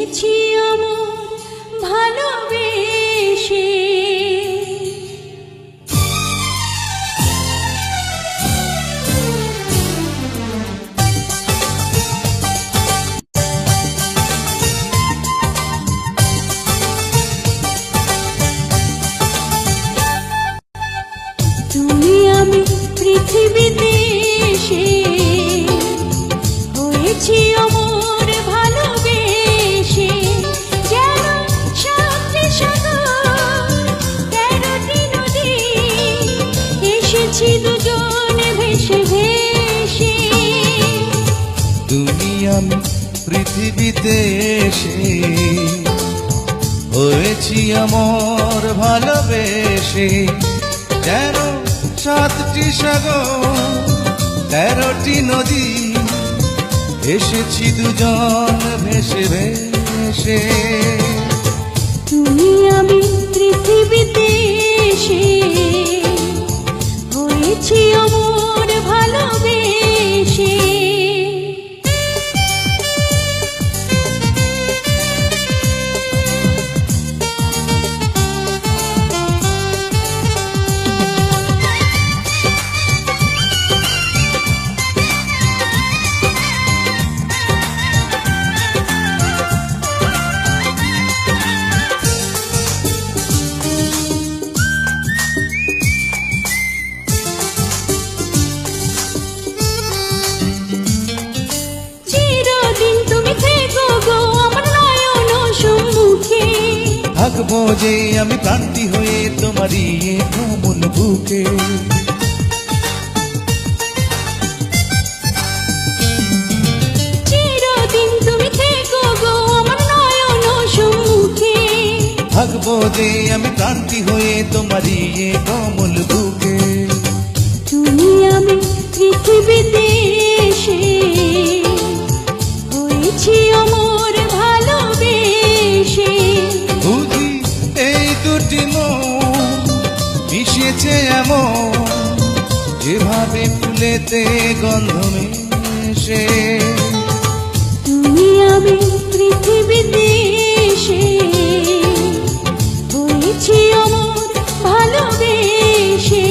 হয়েছি অমর ভালোবেসে। তুমি আমি পৃথিবীতে এসে হয়েছি অমর ভালোবেসে। যেন সাতটি সাগর, 13টি নদী, এসেছি দুজন ভেসে ভেসে। তুমি আমি পৃথিবীতে এসে হয়েছি অমর ভালোবেসে। যেন 7টি সাগর, 13টি নদী, এসেছি দুজন ভেসে ভেসে। তুমি আমি পৃথিবীতে এসে হয়েছি অমর ভালোবেসে। থাকবো যে আমি প্রান্তি হয়ে তোমারই কোমল বুকে। চিরদিন তুমি থেকো গো আমার নয়ন সম্মুখে। থাকবো যে আমি প্রান্তি হয়ে তোমারই কোমল বুকে। তুমি আমি পৃথিবীতে এসে হয়েছি অমর ভালোবেসে। বুঝি এই দুটি মন মিশেছে এমন, যেভাবে ফুলেতে গন্ধ মেশে। তুমি আমি পৃথিবীতে এসে হয়েছি অমর ভালোবেসে।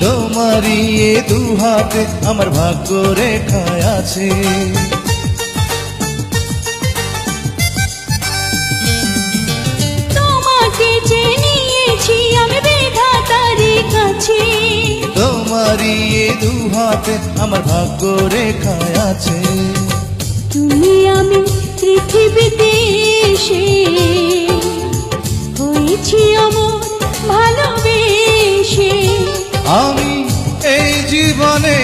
তোমারই এ দু হাতে আমার ভাগ্য রেখায় আছে। তোমাকে যে নিয়েছি আমি বিধাতার কাছে। তোমারই এ দু হাতে আমার ভাগ্য রেখায় আছে। তুমি আমি পৃথিবীতে এসে হয়েছি অমর ভালোবেসে। আমি এই জীবনে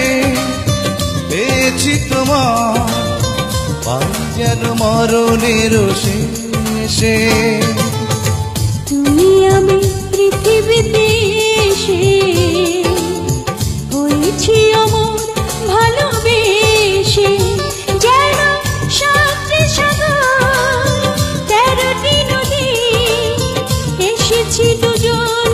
পেয়েছি তোমার, পাই যেন মরণের শেষে। তুমি আমি পৃথিবীতে এসে হয়েছি অমর ভালোবেসে। যেন 7টি সাগর, 13টি নদী, এসেছি দুজন